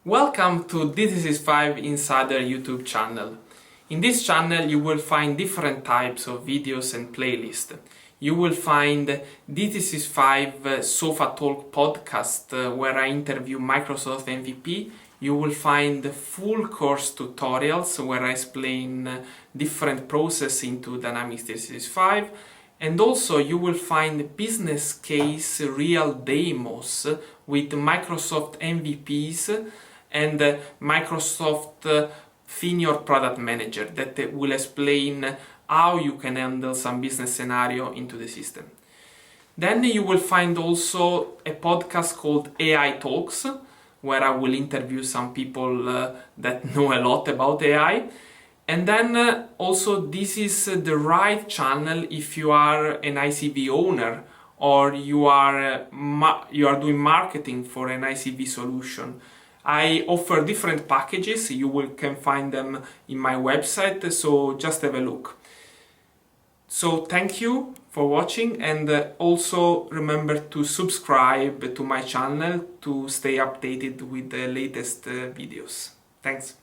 Welcome to D365 Insider YouTube channel. In this channel you will find different types of videos and playlists. You will find D365 Sofa Talk podcast where I interview Microsoft MVP. You will find full course tutorials where I explain different processes into Dynamics 365. And also you will find business case real demos with Microsoft MVPs and Microsoft Senior Product Manager that will explain how you can handle some business scenario into the system. Then you will find also a podcast called AI Talks, where I will interview some people that know a lot about AI. And then also this is the right channel if you are an ICV owner or you are doing marketing for an ICV solution. I offer different packages. You can find them in my website, so just have a look. So thank you for watching, and also remember to subscribe to my channel to stay updated with the latest videos. Thanks.